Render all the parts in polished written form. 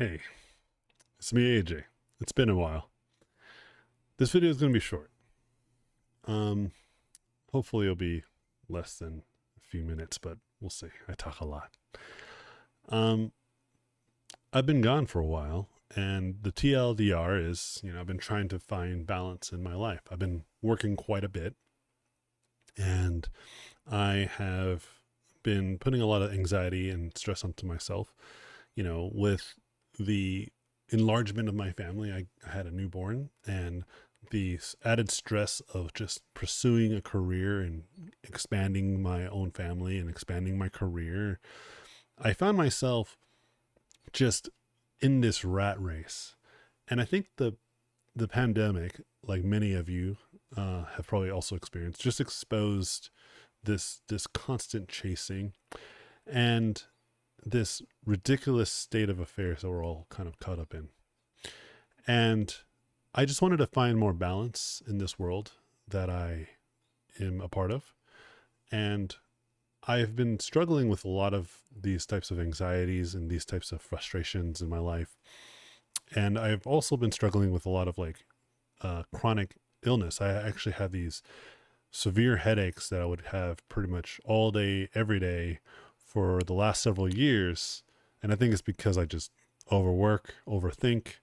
Hey, it's me, AJ. It's been a while. This video is going to be short. Um, Hopefully it'll be less than a few minutes, but we'll see. I talk a lot. Um, I've been gone for a while, and the TLDR is, I've been trying to find balance in my life. I've been working quite a bit, and I have been putting a lot of anxiety and stress onto myself, with the enlargement of my family. I had a newborn, and the added stress of just pursuing a career and expanding my own family and expanding my career, I found myself just in this rat race. And I think the pandemic, like many of you have probably also experienced, just exposed this constant chasing and this ridiculous state of affairs that we're all kind of caught up in. And I just wanted to find more balance in this world that I am a part of. And I've been struggling with a lot of these types of anxieties and these types of frustrations in my life. And I've also been struggling with a lot of chronic illness. I actually had these severe headaches that I would have pretty much all day, every day for the last several years. And I think it's because I just overwork, overthink,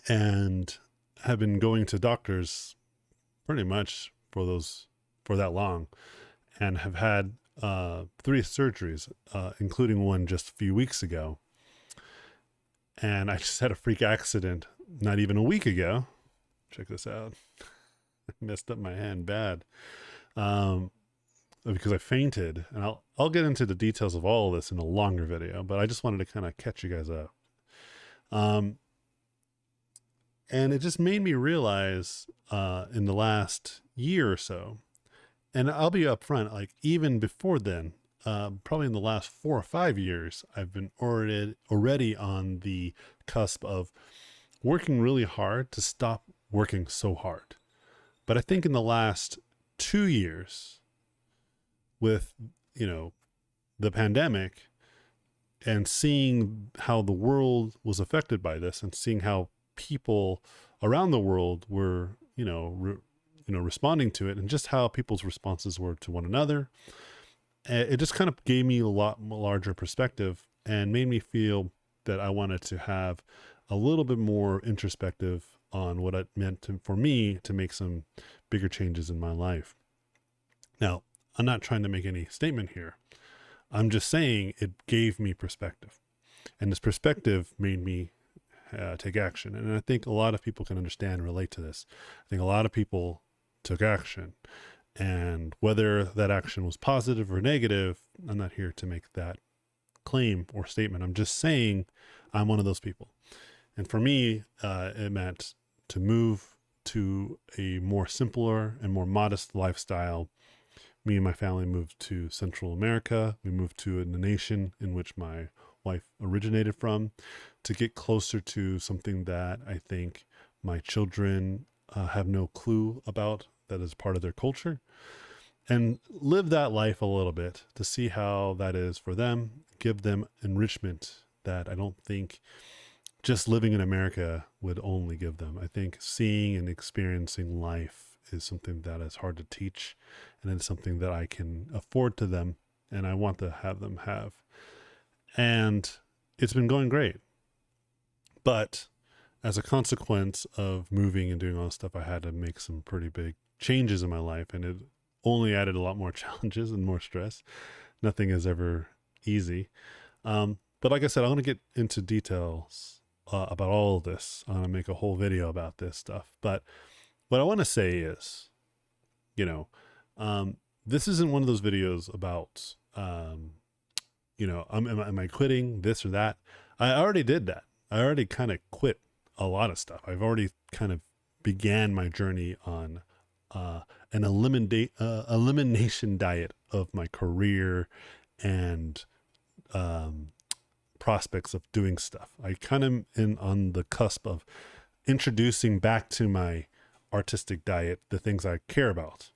and have been going to doctors pretty much for that long, and have had 3 surgeries, including one just a few weeks ago. And I just had a freak accident not even a week ago. Check this out. I messed up my hand bad, because I fainted, and I'll get into the details of all of this in a longer video, but I just wanted to kind of catch you guys up. And it just made me realize in the last year or so, and I'll be upfront, like even before then, probably in the last 4 or 5 years, I've been already on the cusp of working really hard to stop working so hard. But I think in the last 2 years, with, the pandemic, and seeing how the world was affected by this, and seeing how people around the world were, responding to it, and just how people's responses were to one another, it just kind of gave me a lot larger perspective and made me feel that I wanted to have a little bit more introspective on what it meant for me to make some bigger changes in my life. Now, I'm not trying to make any statement here. I'm just saying it gave me perspective, and this perspective made me take action. And I think a lot of people can understand and relate to this. I think a lot of people took action, and whether that action was positive or negative, I'm not here to make that claim or statement. I'm just saying I'm one of those people. And for me, it meant to move to a more simpler and more modest lifestyle. Me and my family moved to Central America. We moved to the nation in which my wife originated from, to get closer to something that I think my children have no clue about, that is part of their culture, and live that life a little bit to see how that is for them, give them enrichment that I don't think just living in America would only give them. I think seeing and experiencing life is something that is hard to teach, and it's something that I can afford to them, and I want to have them have. And it's been going great. But as a consequence of moving and doing all this stuff, I had to make some pretty big changes in my life, and it only added a lot more challenges and more stress. Nothing is ever easy. But like I said, I want to get into details about all of this. I want to make a whole video about this stuff. But what I want to say is, this isn't one of those videos about, am I quitting this or that? I already did that. I already kind of quit a lot of stuff. I've already kind of began my journey on an elimination diet of my career and prospects of doing stuff. I kind of am on the cusp of introducing back to my artistic diet the things I care about.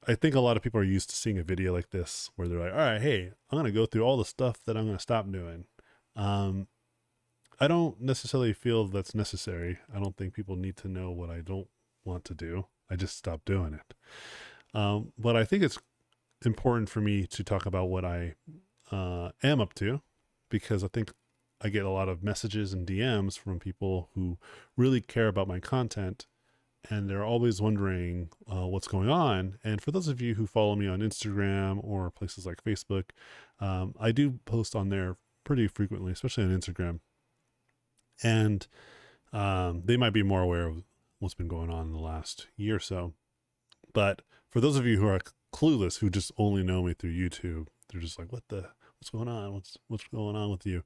I think a lot of people are used to seeing a video like this where they're like, all right, hey, I'm going to go through all the stuff that I'm going to stop doing. Um, I don't necessarily feel that's necessary. I don't think people need to know what I don't want to do. I just stop doing it. But I think it's important for me to talk about what I am up to, because I think I get a lot of messages and DMs from people who really care about my content, and they're always wondering what's going on. And for those of you who follow me on Instagram or places like Facebook, I do post on there pretty frequently, especially on Instagram. And they might be more aware of what's been going on in the last year or so. But for those of you who are clueless, who just only know me through YouTube, they're just like, what's going on? What's going on with you?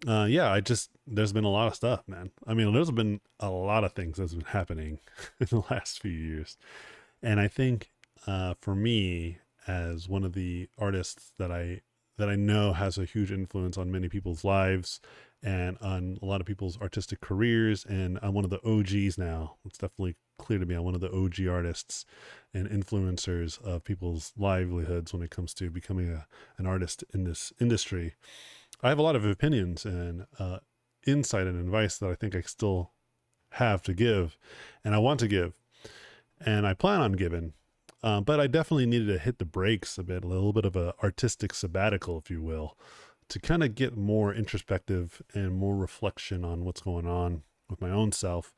Yeah, there's been a lot of stuff, man. I mean, there's been a lot of things that's been happening in the last few years. And I think, for me, as one of the artists that I know has a huge influence on many people's lives and on a lot of people's artistic careers, and I'm one of the OGs now. It's definitely clear to me I'm one of the OG artists and influencers of people's livelihoods when it comes to becoming an artist in this industry. I have a lot of opinions and insight and advice that I think I still have to give, and I want to give, and I plan on giving. But I definitely needed to hit the brakes a bit, a little bit of an artistic sabbatical, if you will, to kind of get more introspective and more reflection on what's going on with my own self.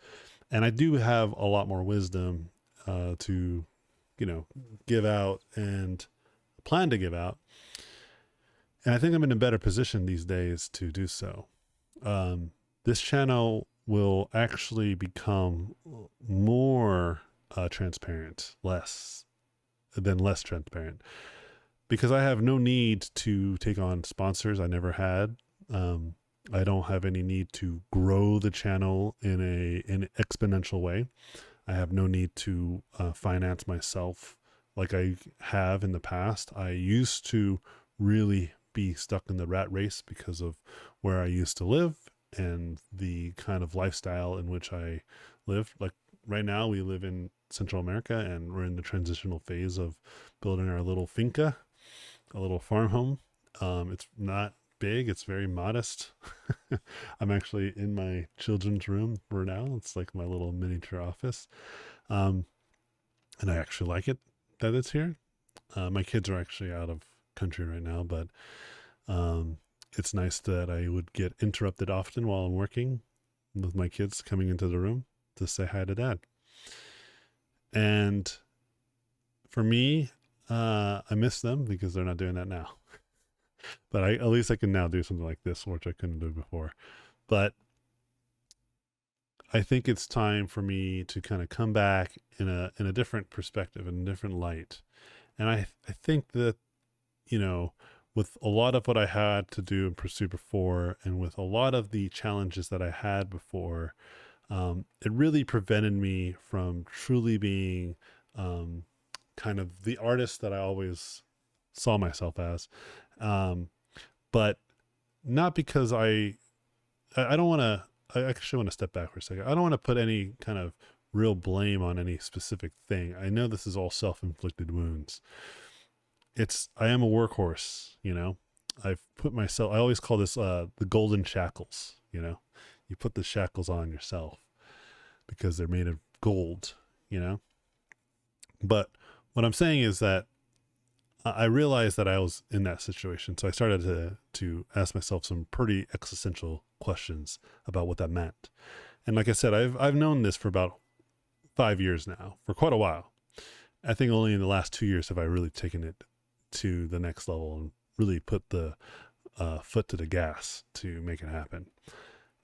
And I do have a lot more wisdom to, give out and plan to give out. And I think I'm in a better position these days to do so. This channel will actually become more transparent, less transparent, because I have no need to take on sponsors. I never had. I don't have any need to grow the channel in an exponential way. I have no need to finance myself like I have in the past. I used to really be stuck in the rat race because of where I used to live and the kind of lifestyle in which I lived. Like right now we live in Central America, and we're in the transitional phase of building our little finca, a little farm home. It's not big. It's very modest. I'm actually in my children's room for now. It's like my little miniature office. And I actually like it that it's here. My kids are actually out of country right now, but it's nice that I would get interrupted often while I'm working with my kids coming into the room to say hi to dad. And for me, I miss them because they're not doing that now. But at least I can now do something like this, which I couldn't do before. But I think it's time for me to kind of come back in a different perspective, in a different light. And I think that, with a lot of what I had to do and pursue before, and with a lot of the challenges that I had before, it really prevented me from truly being kind of the artist that I always saw myself as. But not because I don't want to, I actually want to step back for a second. I don't want to put any kind of real blame on any specific thing. I know this is all self-inflicted wounds. I am a workhorse, I've put myself, I always call this the golden shackles. You put the shackles on yourself because they're made of gold, But what I'm saying is that I realized that I was in that situation. So I started to ask myself some pretty existential questions about what that meant. And like I said, I've known this for about 5 years now, for quite a while. I think only in the last 2 years have I really taken it to the next level and really put the foot to the gas to make it happen.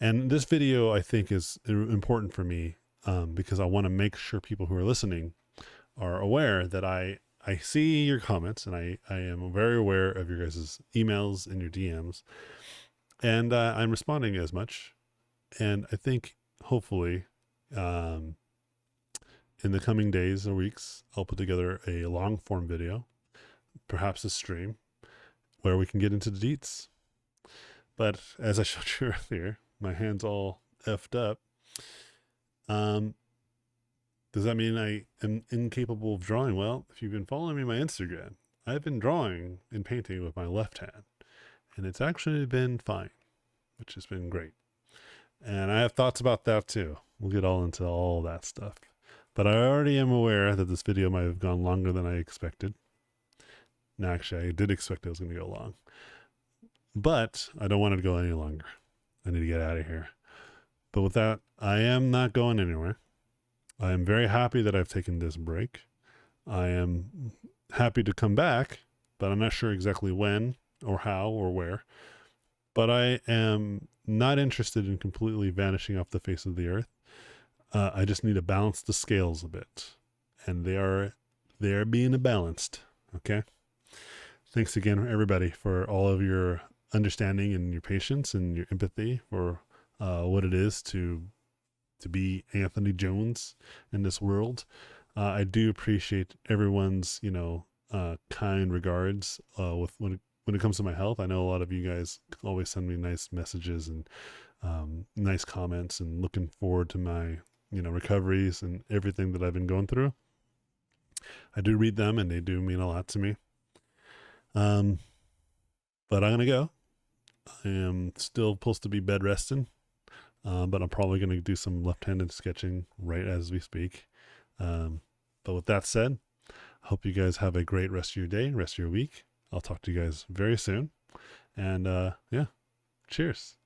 And this video, I think, is important for me because I want to make sure people who are listening are aware that I see your comments, and I am very aware of your guys' emails and your DMs, and I'm responding as much. And I think hopefully in the coming days or weeks, I'll put together a long form video, perhaps a stream, where we can get into the deets. But as I showed you earlier, my hand's all effed up. Does that mean I am incapable of drawing? Well, if you've been following me on my Instagram, I've been drawing and painting with my left hand, and it's actually been fine, which has been great. And I have thoughts about that too. We'll get all into all that stuff. But I already am aware that this video might have gone longer than I expected. No, actually, I did expect it was going to go long. But I don't want it to go any longer. I need to get out of here. But with that, I am not going anywhere. I am very happy that I've taken this break. I am happy to come back, but I'm not sure exactly when or how or where. But I am not interested in completely vanishing off the face of the earth. I just need to balance the scales a bit, and they are being balanced. Okay. Thanks again, everybody, for all of your understanding and your patience and your empathy for what it is to be Anthony Jones in this world. I do appreciate everyone's kind regards with when it comes to my health. I know a lot of you guys always send me nice messages and nice comments, and looking forward to my recoveries and everything that I've been going through. I do read them, and they do mean a lot to me. But I'm gonna go. I am still supposed to be bed resting, but I'm probably gonna do some left-handed sketching right as we speak. But with that said, I hope you guys have a great rest of your day, rest of your week. I'll talk to you guys very soon. And yeah, cheers.